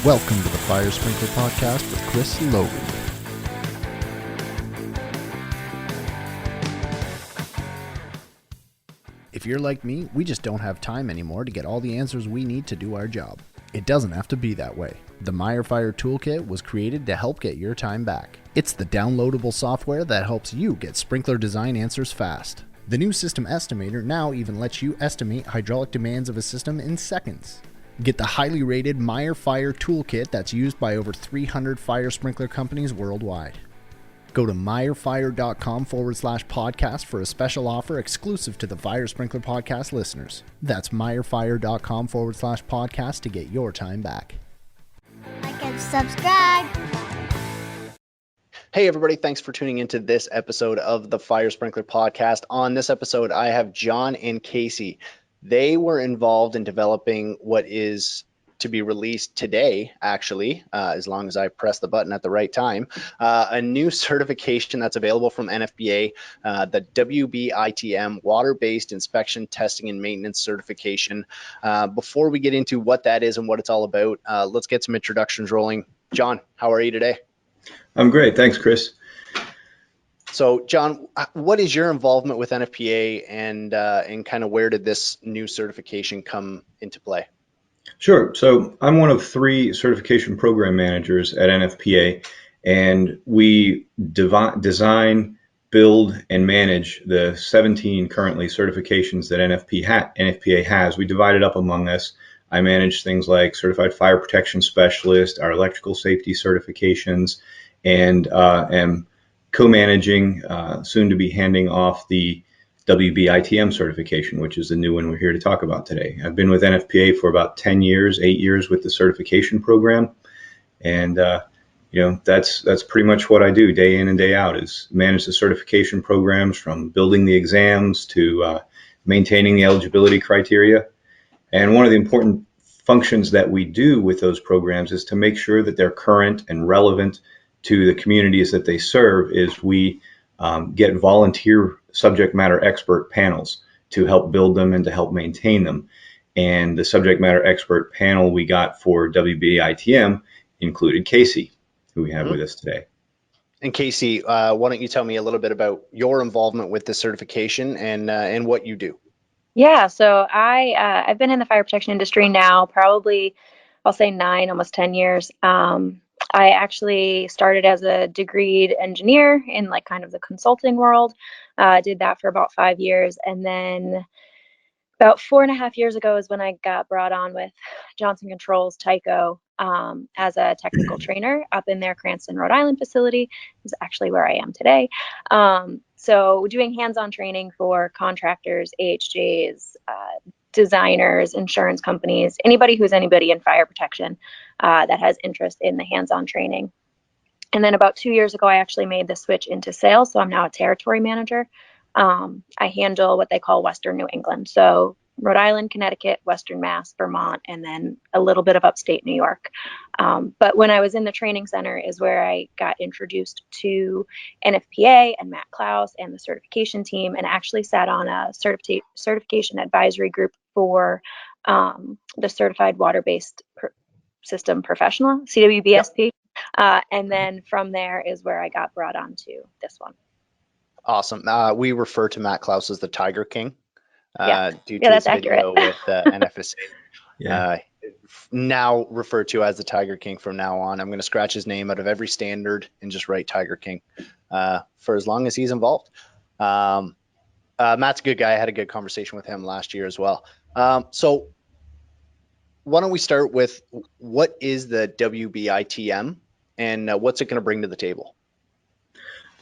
Welcome to the Fire Sprinkler Podcast with Chris Logan. If you're like me, we just don't have time anymore to get all the answers we need to do our job. It doesn't have to be that way. The Meyer Fire Toolkit was created to help get your time back. It's the downloadable software that helps you get sprinkler design answers fast. The new system estimator now even lets you estimate hydraulic demands of a system in seconds. Get the highly rated Meyer Fire Toolkit that's used by over 300 fire sprinkler companies worldwide. Go to meyerfire.com/podcast for a special offer exclusive to the Fire Sprinkler Podcast listeners. That's meyerfire.com/podcast to get your time back. Like and subscribe. Hey everybody, thanks for tuning into this episode of the Fire Sprinkler Podcast. On this episode, I have John and Kacee. They were involved in developing what is to be released today, actually, as long as I press the button at the right time, a new certification that's available from NFPA, the WBITM Water-Based Inspection, Testing, and Maintenance Certification. Before we get into what that is and what it's all about, let's get some introductions rolling. John, how are you today? I'm great. Thanks, Chris. So, John, what is your involvement with NFPA and kind of where did this new certification come into play? Sure. So I'm one of 3 certification program managers at NFPA, and we design, build, and manage the 17 currently certifications that NFPA has. We divide it up among us. I manage things like Certified Fire Protection Specialist, our electrical safety certifications, and am co-managing, soon to be handing off the WBITM certification, which is the new one we're here to talk about today. I've been with NFPA for about 10 years, 8 years with the certification program. And, that's pretty much what I do day in and day out is manage the certification programs from building the exams to maintaining the eligibility criteria. And one of the important functions that we do with those programs is to make sure that they're current and relevant to the communities that they serve. Is we get volunteer subject matter expert panels to help build them and to help maintain them. And the subject matter expert panel we got for WBITM included Kacee, who we have with us today. And Kacee, why don't you tell me a little bit about your involvement with the certification and what you do? Yeah, so I've been in the fire protection industry now probably, I'll say 9, almost 10 years. I actually started as a degreed engineer in like kind of the consulting world. Did that for about 5 years. And then about 4.5 years ago is when I got brought on with Johnson Controls Tyco as a technical trainer up in their Cranston, Rhode Island facility. Is actually where I am today. So doing hands-on training for contractors, AHJs, designers, insurance companies, anybody in fire protection that has interest in the hands-on training. And then about 2 years ago, I actually made the switch into sales. So I'm now a territory manager. I handle what they call Western New England. So Rhode Island, Connecticut, Western Mass, Vermont, and then a little bit of upstate New York. But when I was in the training center is where I got introduced to NFPA and Matt Klaus and the certification team, and actually sat on a certification advisory group for the Certified Water-Based System Professional, CWBSP. Yep. And then from there is where I got brought on to this one. Awesome. We refer to Matt Klaus as the Tiger King. Due to that's his video accurate. with NFSA. Now referred to as the Tiger King from now on. I'm going to scratch his name out of every standard and just write Tiger King for as long as he's involved. Matt's a good guy. I had a good conversation with him last year as well. So why don't we start with what is the WBITM and what's it going to bring to the table?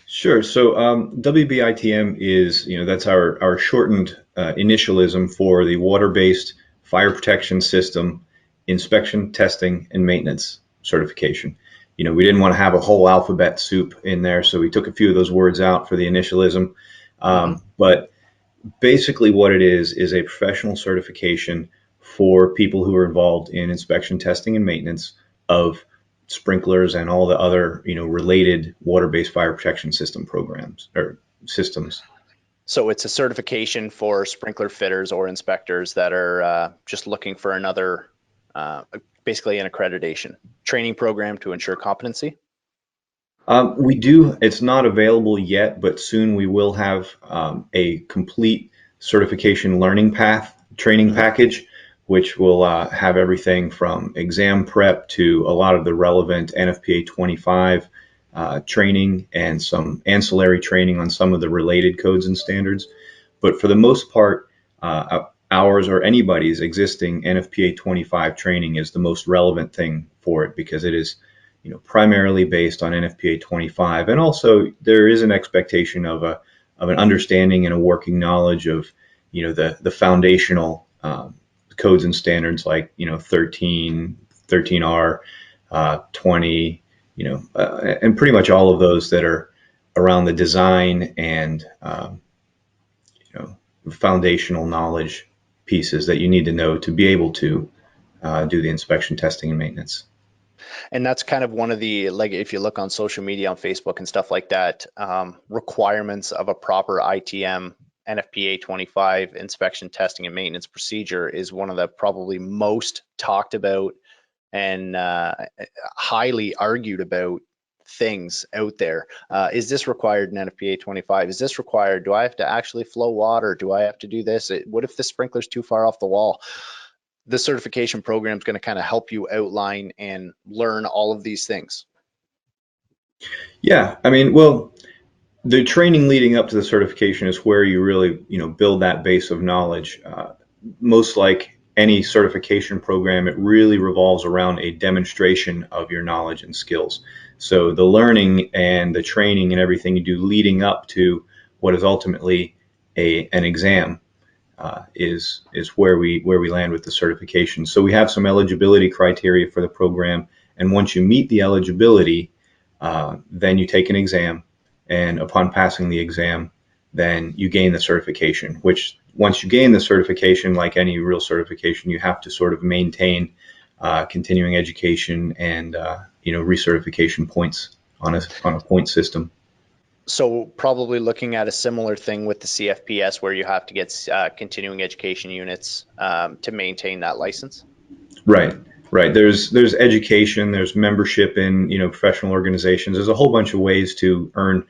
Sure. So WBITM is, that's our shortened initialism for the Water-Based Fire Protection System Inspection, Testing, and Maintenance Certification. We didn't want to have a whole alphabet soup in there, so we took a few of those words out for the initialism. But basically what it is a professional certification for people who are involved in inspection, testing, and maintenance of sprinklers and all the other, related water-based fire protection system programs or systems. So it's a certification for sprinkler fitters or inspectors that are just looking for another basically an accreditation training program to ensure competency? We do. It's not available yet, but soon we will have a complete certification learning path training package, which will have everything from exam prep to a lot of the relevant NFPA 25 training and some ancillary training on some of the related codes and standards. But for the most part, ours or anybody's existing NFPA 25 training is the most relevant thing for it, because it is primarily based on NFPA 25, and also there is an expectation of an understanding and a working knowledge of the foundational codes and standards like 13, 13R, 20, and pretty much all of those that are around the design and foundational knowledge pieces that you need to know to be able to do the inspection, testing, and maintenance. And that's kind of one of the, like, if you look on social media, on Facebook and stuff like that, requirements of a proper ITM NFPA 25 inspection, testing, and maintenance procedure is one of the probably most talked about and highly argued about things out there. Is this required in NFPA 25? Is this required? Do I have to actually flow water? Do I have to do this? What if the sprinkler's too far off the wall? This certification program is going to kind of help you outline and learn all of these things. Yeah, I mean, well, the training leading up to the certification is where you really, build that base of knowledge. Most like any certification program, it really revolves around a demonstration of your knowledge and skills. So the learning and the training and everything you do leading up to what is ultimately an exam is where we land with the certification. So we have some eligibility criteria for the program, and once you meet the eligibility, then you take an exam, and upon passing the exam, then you gain the certification. Which once you gain the certification, like any real certification, you have to sort of maintain continuing education and recertification points on a point system. So probably looking at a similar thing with the CFPS, where you have to get continuing education units to maintain that license. Right. There's education, there's membership in professional organizations. There's a whole bunch of ways to earn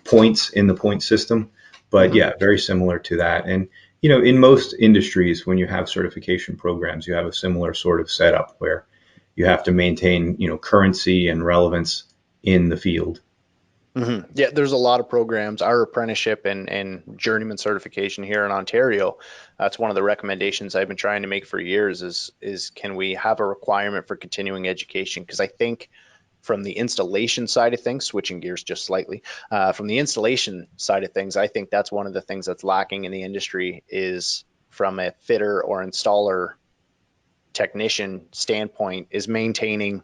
points in the point system, but yeah, very similar to that. And in most industries, when you have certification programs, you have a similar sort of setup where you have to maintain currency and relevance in the field. Yeah, there's a lot of programs. Our apprenticeship and journeyman certification here in Ontario, that's one of the recommendations I've been trying to make for years is can we have a requirement for continuing education? Because I think from the installation side of things, switching gears just slightly, from the installation side of things, I think that's one of the things that's lacking in the industry, is from a fitter or installer technician standpoint, is maintaining,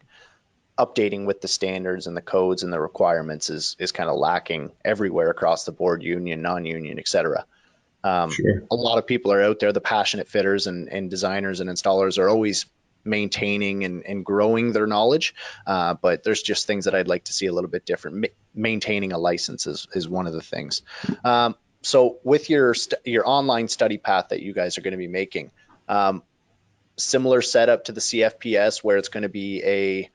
updating with the standards and the codes and the requirements is kind of lacking everywhere across the board, union, non-union, etc. Sure. A lot of people are out there, the passionate fitters and designers and installers are always maintaining and growing their knowledge, but there's just things that I'd like to see a little bit different. Maintaining a license is one of the things. So with your online study path that you guys are going to be making, similar setup to the CFPS, where it's going to be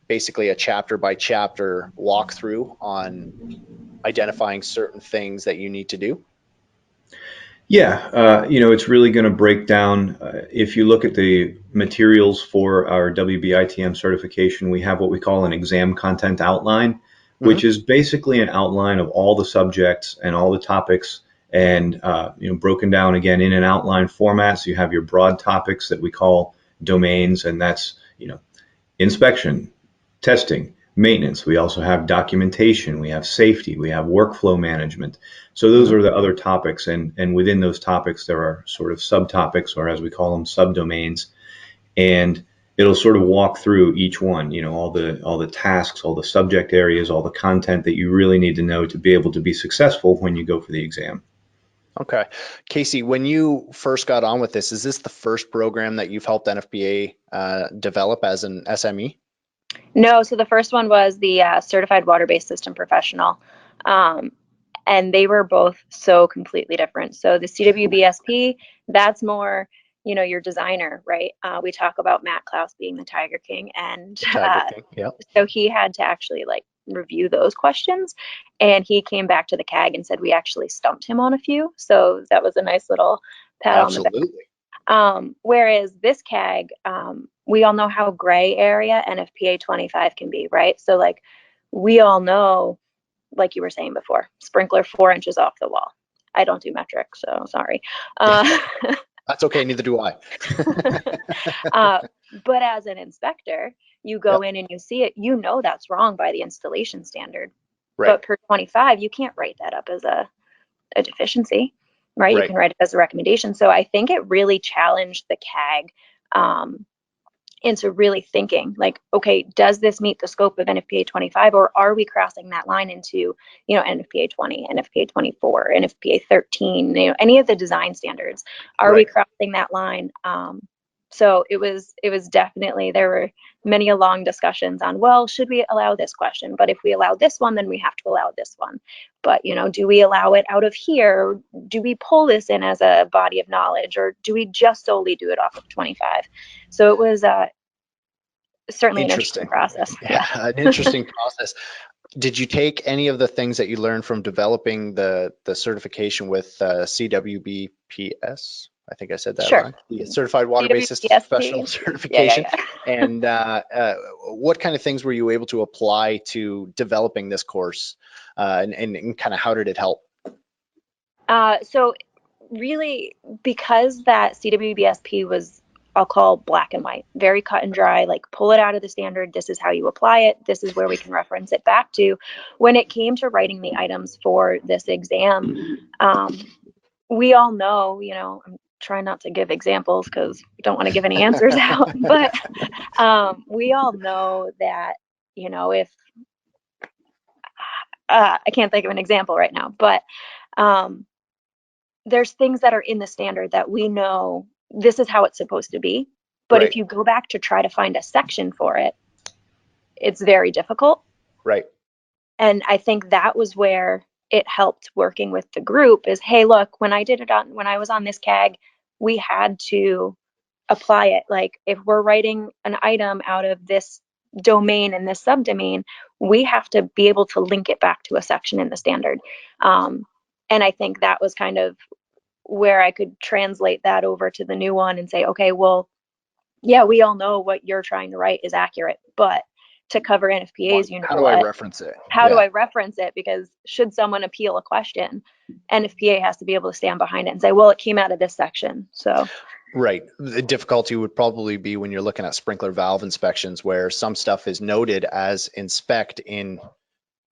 basically a chapter by chapter walkthrough on identifying certain things that you need to do? Yeah, it's really going to break down. If you look at the materials for our WBITM certification, we have what we call an exam content outline, which is basically an outline of all the subjects and all the topics, and broken down again in an outline format. So you have your broad topics that we call domains, and that's inspection, testing, maintenance. We also have documentation, we have safety, we have workflow management. So those are the other topics, and within those topics there are sort of subtopics, or as we call them, subdomains, and it'll sort of walk through each one, all the tasks, all the subject areas, all the content that you really need to know to be able to be successful when you go for the exam. Okay. Kacee, when you first got on with this, is this the first program that you've helped NFPA develop as an SME? No, so the first one was the Certified Water-Based System Professional, and they were both so completely different. So the CWBSP, that's more your designer, right? We talk about Matt Klaus being the Tiger King, and Tiger King. Yep. so he had to actually like review those questions, and he came back to the CAG and said we actually stumped him on a few. So that was a nice little pat on the back. Absolutely. Whereas this CAG, we all know how gray area NFPA 25 can be, right? So like we all know, like you were saying before, sprinkler 4 inches off the wall. I don't do metric, so sorry. That's okay. Neither do I. But as an inspector, you go in and you see it, that's wrong by the installation standard. Right. But per 25, you can't write that up as a deficiency, right? You can write it as a recommendation. So I think it really challenged the CAG into really thinking like, okay, does this meet the scope of NFPA 25, or are we crossing that line into, NFPA 20, NFPA 24, NFPA 13, any of the design standards? Are we crossing that line? So it was definitely, there were many long discussions on, well, should we allow this question? But if we allow this one, then we have to allow this one. But, do we allow it out of here? Do we pull this in as a body of knowledge, or do we just solely do it off of 25? So it was certainly an interesting process. Yeah, an interesting process. Did you take any of the things that you learned from developing the certification with CWBPS? I think I said that right. The Certified Water-Based System Professional Certification. And what kind of things were you able to apply to developing this course, and kind of how did it help? So really, because that CWBSP was, I'll call black and white, very cut and dry, like pull it out of the standard. This is how you apply it. This is where we can reference it back to. When it came to writing the items for this exam, we all know, I'm trying not to give examples because we don't want to give any answers out, but we all know that, if I can't think of an example right now, but there's things that are in the standard that we know this is how it's supposed to be. But if you go back to try to find a section for it, it's very difficult. Right. And I think that was where it helped working with the group is, hey, look, when I was on this CAG, we had to apply it. Like if we're writing an item out of this domain and this subdomain, we have to be able to link it back to a section in the standard. And I think that was kind of where I could translate that over to the new one and say, okay, well, yeah, we all know what you're trying to write is accurate, but to cover NFPAs, how do I reference it? How do I reference it? Because should someone appeal a question, NFPA has to be able to stand behind it and say, well, it came out of this section. So. Right. The difficulty would probably be when you're looking at sprinkler valve inspections, where some stuff is noted as inspect in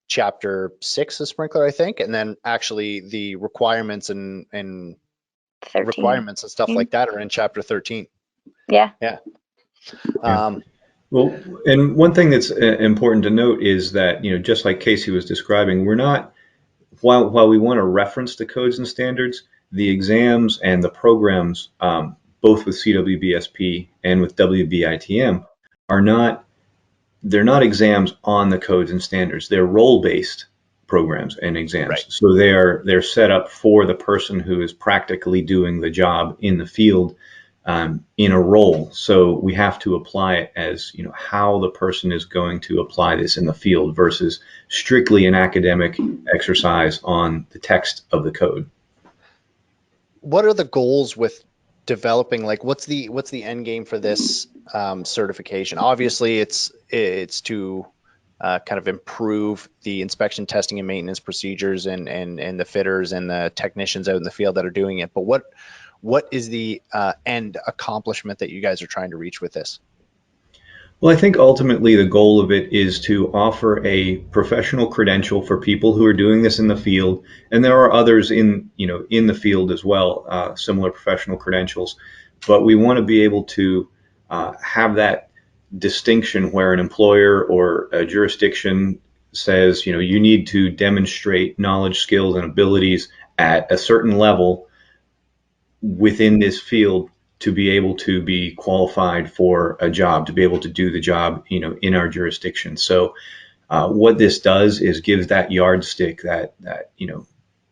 chapter 6 of sprinkler, I think, and then actually the requirements and 13. requirements and stuff like that are in chapter 13. Yeah. Well, and one thing that's important to note is that, just like Kacee was describing, we're not, while we want to reference the codes and standards, the exams and the programs, both with CWBSP and with WBITM, they're not exams on the codes and standards. They're role-based programs and exams. Right. So they're set up for the person who is practically doing the job in the field, in a role. So we have to apply it as, how the person is going to apply this in the field versus strictly an academic exercise on the text of the code. What are the goals with developing, like what's the end game for this certification? Obviously it's to kind of improve the inspection, testing, and maintenance procedures and the fitters and the technicians out in the field that are doing it. But what is the end accomplishment that you guys are trying to reach with this? Well, I think ultimately the goal of it is to offer a professional credential for people who are doing this in the field, and there are others in the field as well, similar professional credentials. But we want to be able to have that distinction where an employer or a jurisdiction says, you need to demonstrate knowledge, skills, and abilities at a certain level within this field to be able to be qualified for a job, to be able to do the job, in our jurisdiction. So what this does is gives that yardstick that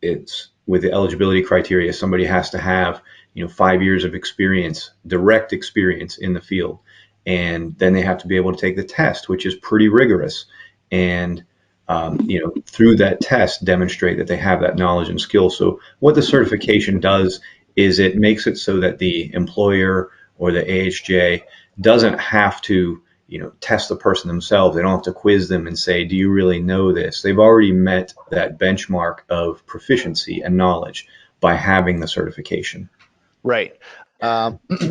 it's with the eligibility criteria somebody has to have 5 years of experience, direct experience in the field. And then they have to be able to take the test, which is pretty rigorous. And through that test, demonstrate that they have that knowledge and skill. So what the certification does is it makes it so that the employer or the AHJ doesn't have to, test the person themselves. They don't have to quiz them and say, do you really know this? They've already met that benchmark of proficiency and knowledge by having the certification. Right.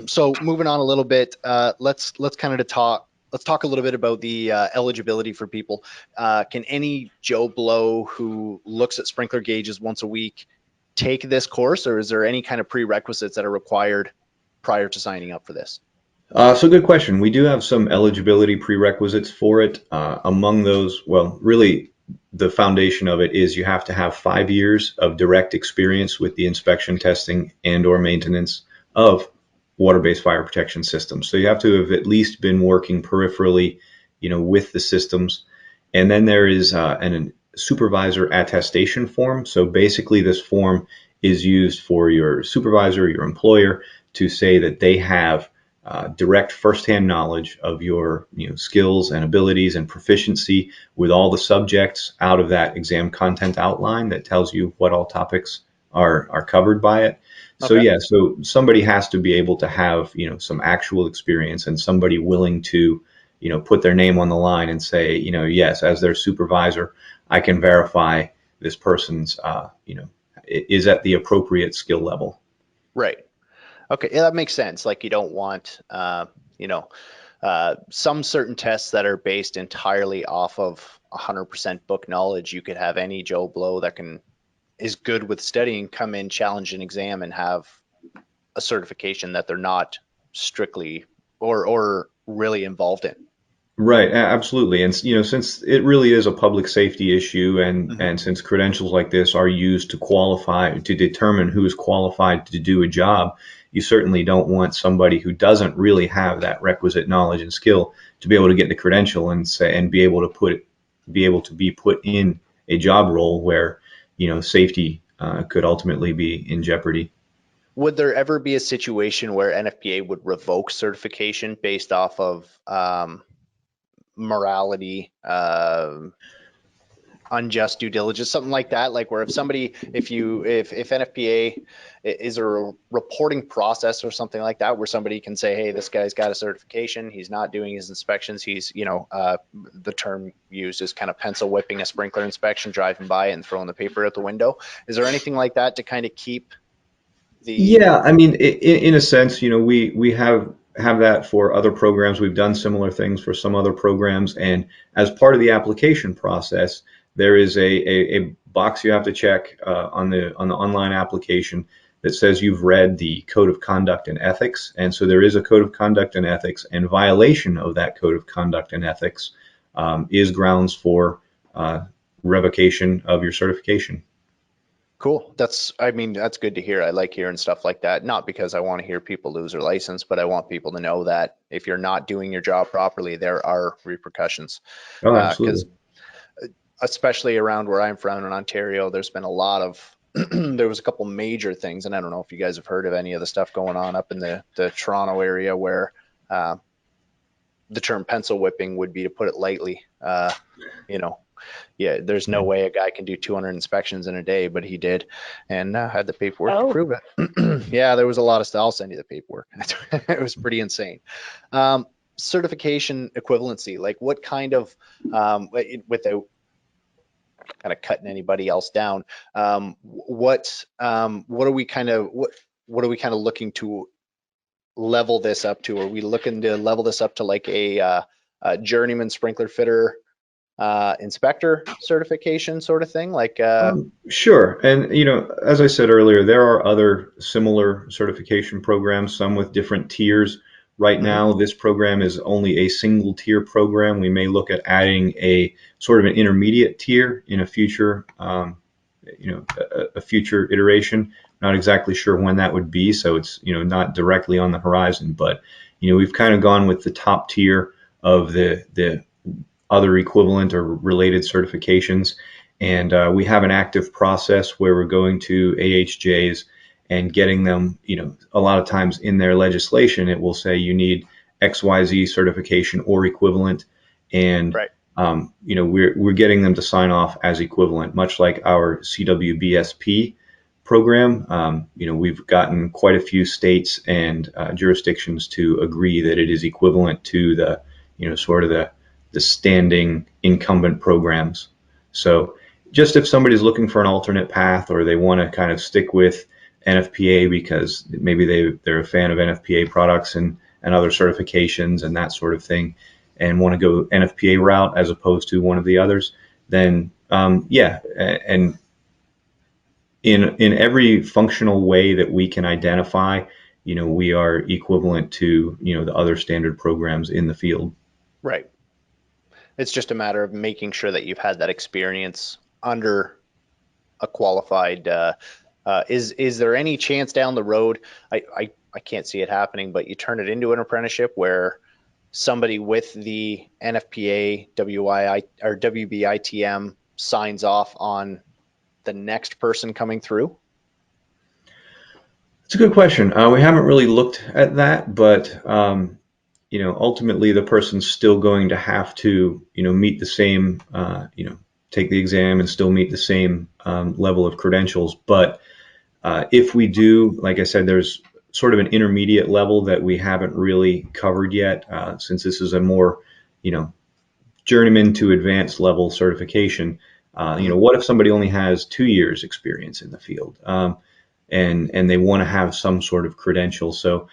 So moving on a little bit, let's talk a little bit about the eligibility for people. Can any Joe Blow who looks at sprinkler gauges once a week take this course, or is there any kind of prerequisites that are required prior to signing up for this? So good question. We do have some eligibility prerequisites for it. Among those, well, really the foundation of it is you have to have 5 years of direct experience with the inspection, testing, and or maintenance of water-based fire protection systems. So you have to have at least been working peripherally, with the systems. And then there is an supervisor attestation form. So basically this form is used for your supervisor, your employer, to say that they have direct firsthand knowledge of your skills and abilities and proficiency with all the subjects out of that exam content outline that tells you what all topics are covered by it. So Okay. yeah, so somebody has to be able to have some actual experience, and somebody willing to put their name on the line and say, yes, as their supervisor, I can verify this person's is at the appropriate skill level. Right. Okay, yeah, that makes sense. Like you don't want, some certain tests that are based entirely off of 100% book knowledge. You could have any Joe Blow that is good with studying come in, challenge an exam, and have a certification that they're not strictly or really involved in. Right, absolutely. And since it really is a public safety issue, and since credentials like this are used to qualify, to determine who is qualified to do a job, you certainly don't want somebody who doesn't really have that requisite knowledge and skill to be able to get the credential and be able to be put in a job role where safety could ultimately be in jeopardy. Would there ever be a situation where NFPA would revoke certification based off of morality, unjust due diligence, something like that? Like where if NFPA is a reporting process or something like that, where somebody can say, hey, this guy's got a certification, he's not doing his inspections, he's the term used is kind of pencil whipping a sprinkler inspection, driving by and throwing the paper out the window. Is there anything like that to kind of keep the... Yeah, I mean, in a sense, we have that for other programs. We've done similar things for some other programs, and as part of the application process, there is a box you have to check on the online application that says you've read the Code of Conduct and Ethics. And so there is a Code of Conduct and Ethics, and violation of that Code of Conduct and Ethics is grounds for revocation of your certification. Cool. That's good to hear. I like hearing stuff like that. Not because I want to hear people lose their license, but I want people to know that if you're not doing your job properly, there are repercussions. Oh, absolutely. Especially around where I'm from in Ontario, there's been a lot of, there was a couple major things, and I don't know if you guys have heard of any of the stuff going on up in the Toronto area where the term pencil whipping would be, to put it lightly. Yeah, there's no way a guy can do 200 inspections in a day, but he did, and had the paperwork to prove it. Yeah, there was a lot of stuff. I'll send you the paperwork. It was pretty insane. Certification equivalency, like what kind of, without kind of cutting anybody else down, what are we kind of looking to level this up to? Are we looking to level this up to like a journeyman sprinkler fitter inspector certification sort of thing? Like sure. And as I said earlier, there are other similar certification programs, some with different tiers. Right now, this program is only a single tier program. We may look at adding a sort of an intermediate tier in a future, a future iteration. Not exactly sure when that would be, so it's not directly on the horizon. But we've kind of gone with the top tier of the other equivalent or related certifications, and we have an active process where we're going to AHJs and getting them, a lot of times in their legislation, it will say you need XYZ certification or equivalent. And, Right. we're getting them to sign off as equivalent, much like our CWBSP program. We've gotten quite a few states and jurisdictions to agree that it is equivalent to the, sort of the standing incumbent programs. So just if somebody's looking for an alternate path, or they want to kind of stick with NFPA because maybe they're a fan of NFPA products and other certifications and that sort of thing, and want to go NFPA route as opposed to one of the others, then and in every functional way that we can identify, we are equivalent to, the other standard programs in the field. Right. It's just a matter of making sure that you've had that experience under a qualified. Is there any chance down the road? I can't see it happening, but you turn it into an apprenticeship where somebody with the NFPA or WBITM signs off on the next person coming through? It's a good question. We haven't really looked at that, but ultimately the person's still going to have to, meet the same, take the exam and still meet the same level of credentials. But if we do, like I said, there's sort of an intermediate level that we haven't really covered yet, since this is a more, journeyman to advanced level certification. What if somebody only has 2 years experience in the field, and they want to have some sort of credential? So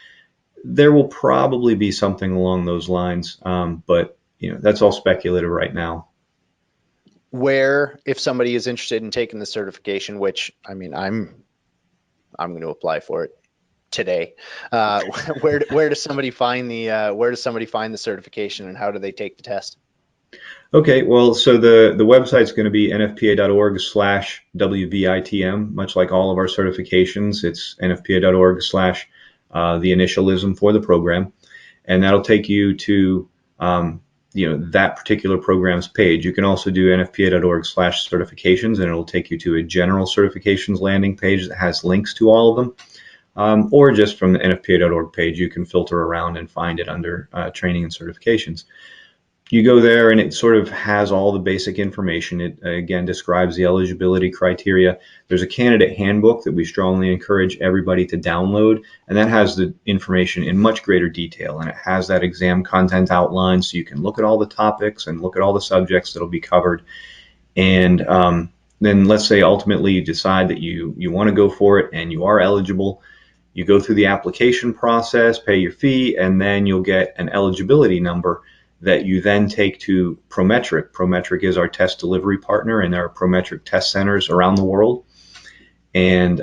there will probably be something along those lines, but that's all speculative right now. Where, if somebody is interested in taking the certification, which I mean, I'm going to apply for it today. Where does somebody find the certification, and how do they take the test? Okay, well, so the website's going to be nfpa.org/WBITM, much like all of our certifications. It's nfpa.org/ the initialism for the program, and that'll take you to that particular program's page. You can also do nfpa.org/certifications, and it'll take you to a general certifications landing page that has links to all of them. Or just from the nfpa.org page, you can filter around and find it under training and certifications. You go there and it sort of has all the basic information. It again describes the eligibility criteria. There's a candidate handbook that we strongly encourage everybody to download, and that has the information in much greater detail, and it has that exam content outline so you can look at all the topics and look at all the subjects that'll be covered. And then let's say ultimately you decide that you want to go for it and you are eligible. You go through the application process, pay your fee, and then you'll get an eligibility number that you then take to Prometric. Prometric is our test delivery partner, and there are Prometric test centers around the world. And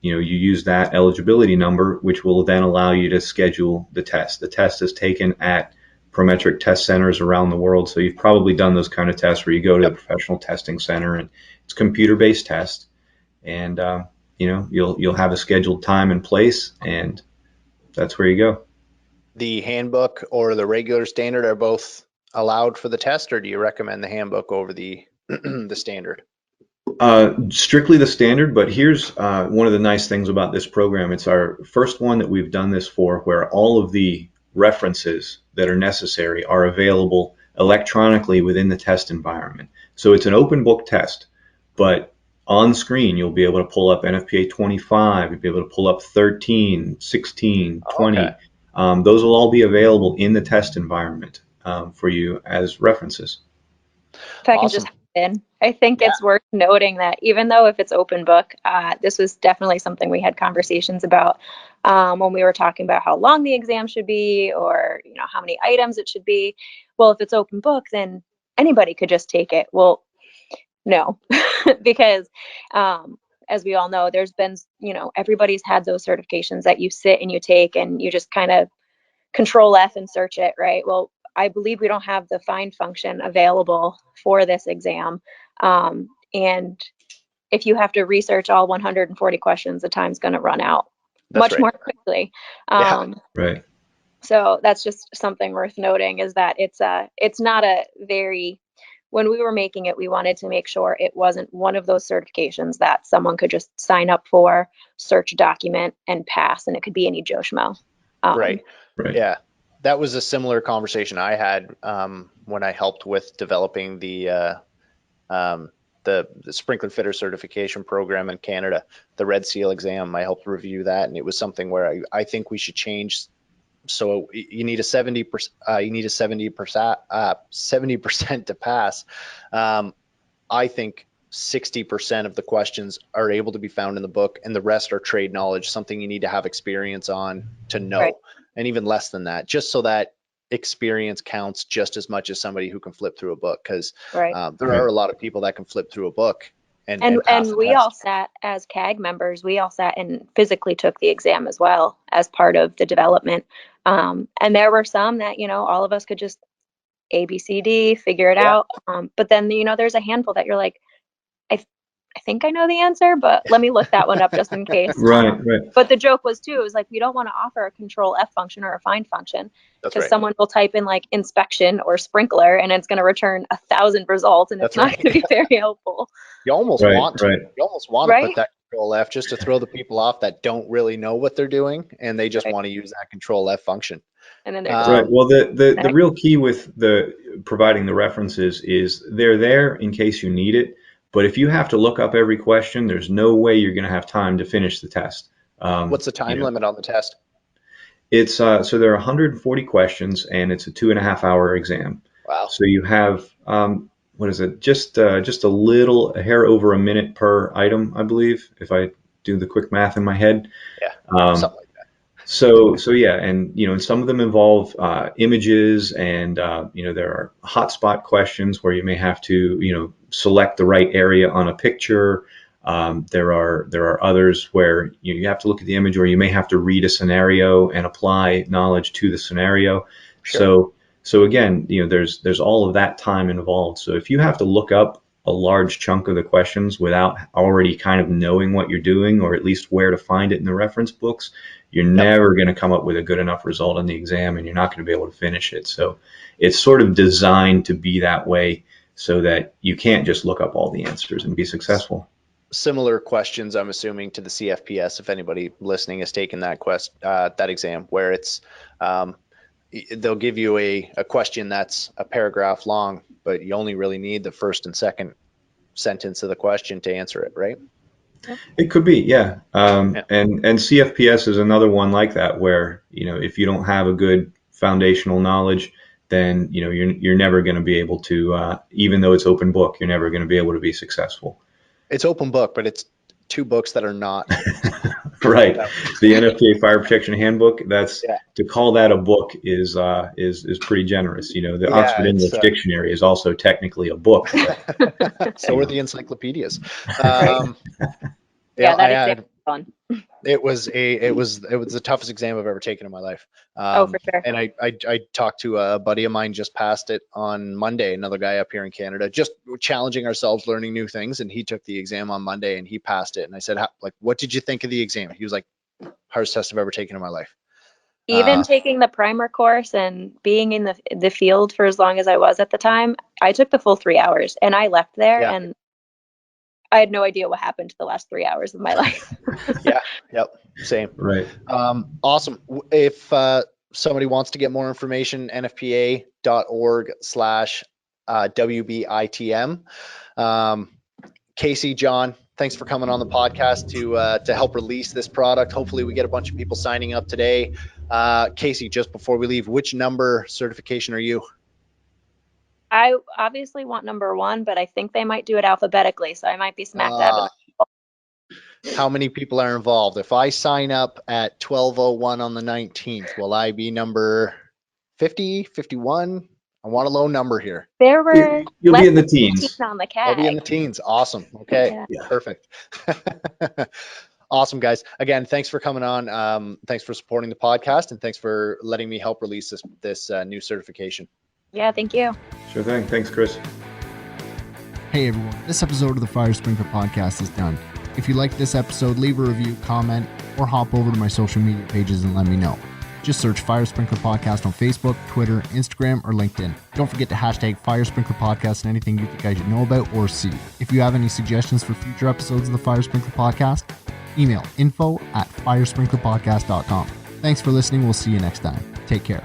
you use that eligibility number, which will then allow you to schedule the test. The test is taken at Prometric test centers around the world. So you've probably done those kind of tests where you go to the professional testing center, and it's computer-based test. And you'll have a scheduled time and place, and that's where you go. The handbook or the regular standard are both allowed for the test, or do you recommend the handbook over the the standard? Strictly the standard, but here's one of the nice things about this program. It's our first one that we've done this for, where all of the references that are necessary are available electronically within the test environment. So it's an open book test, but on screen you'll be able to pull up NFPA 25, you'll be able to pull up 13, 16, 20. Okay. Those will all be available in the test environment for you as references. If I can just hop in, I think it's worth noting that even though if it's open book, this was definitely something we had conversations about when we were talking about how long the exam should be, or how many items it should be. Well, if it's open book, then anybody could just take it. Well, no, because as we all know, there's been, everybody's had those certifications that you sit and you take and you just kind of Control F and search it, right? Well, I believe we don't have the find function available for this exam. And if you have to research all 140 questions, the time's going to run out more quickly. Right. So that's just something worth noting, is that it's not a very when we were making it, we wanted to make sure it wasn't one of those certifications that someone could just sign up for, search a document, and pass, and it could be any Joe Schmo. Right. Right. Yeah. That was a similar conversation I had when I helped with developing the sprinkler fitter certification program in Canada, the Red Seal exam. I helped review that, and it was something where I think we should change. So you need a 70%. You need a 70% to pass. I think 60% of the questions are able to be found in the book, and the rest are trade knowledge, something you need to have experience on to know, Right. and even less than that, just so that experience counts just as much as somebody who can flip through a book, because Right. there are a lot of people that can flip through a book and pass the we test. all sat as CAG members, we all sat and physically took the exam as well as part of the development. And there were some that, all of us could just A, B, C, D, figure it out. But then, there's a handful that you're like, I think I know the answer, but let me look that one up just in case. Right. But the joke was too, it was like, we don't want to offer a control F function or a find function, That's because right. someone will type in like inspection or sprinkler and it's going to return 1,000 results, and it's That's not right. going to be very helpful. You almost Right, want to. right. You almost want to Right? put that control F just to throw the people off that don't really know what they're doing, and they just Right. want to use that control F function. And then they're just Right. Well, the Right. real key with the providing the references is they're there in case you need it. But if you have to look up every question, there's no way you're going to have time to finish the test. What's the time limit on the test? It's so there are 140 questions, and it's a 2.5-hour exam. Wow. So you have what is it? Just a hair over a minute per item, I believe, if I do the quick math in my head. Yeah. Something like that. So yeah, and and some of them involve images, and there are hotspot questions where you may have to select the right area on a picture. There are others where you have to look at the image, or you may have to read a scenario and apply knowledge to the scenario. Sure. So again, there's all of that time involved. So if you have to look up a large chunk of the questions without already kind of knowing what you're doing, or at least where to find it in the reference books, you're never going to come up with a good enough result on the exam, and you're not going to be able to finish it. So it's sort of designed to be that way, so that you can't just look up all the answers and be successful. Similar questions, I'm assuming, to the CFPS, if anybody listening has taken that exam, where it's they'll give you a question that's a paragraph long, but you only really need the first and second sentence of the question to answer it, right? It could be, yeah. Yeah. And CFPS is another one like that, where if you don't have a good foundational knowledge, then you're never going to be able to, even though it's open book, you're never going to be able to be successful. It's open book, but it's two books that are not. Right. The NFPA Fire Protection Handbook, Yeah. to call that a book is pretty generous. The Oxford English Dictionary is also technically a book. So are the encyclopedias. Yeah, that exam was fun. It was the toughest exam I've ever taken in my life. For sure. And I talked to a buddy of mine, just passed it on Monday, another guy up here in Canada, just challenging ourselves, learning new things. And he took the exam on Monday and he passed it. And I said, what did you think of the exam? He was like, hardest test I've ever taken in my life. Even taking the primer course and being in the field for as long as I was at the time, I took the full 3 hours, and I left there and I had no idea what happened to the last 3 hours of my life. Yeah. Yep. Same. Right. Awesome. If somebody wants to get more information, nfpa.org/WBITM. Kacee, John, thanks for coming on the podcast to help release this product. Hopefully we get a bunch of people signing up today. Kacee, just before we leave, which number certification are you? I obviously want number 1, but I think they might do it alphabetically, so I might be smack dab in the middle. How many people are involved? If I sign up at 12:01 on the 19th, will I be number 50, 51? I want a low number here. There were You'll less be in the than teens. 15 on the CAG. I'll be in the teens. Awesome. Okay. Yeah. Perfect. Awesome, guys. Again, thanks for coming on. Thanks for supporting the podcast, and thanks for letting me help release this new certification. Yeah, thank you. Sure thing. Thanks, Chris. Hey everyone, this episode of the Fire Sprinkler Podcast is done. If you liked this episode, leave a review, comment, or hop over to my social media pages and let me know. Just search Fire Sprinkler Podcast on Facebook, Twitter, Instagram, or LinkedIn. Don't forget to hashtag Fire Sprinkler Podcast and anything you think I should know about or see. If you have any suggestions for future episodes of the Fire Sprinkler Podcast, email info@firesprinklerpodcast.com. Thanks for listening. We'll see you next time. Take care.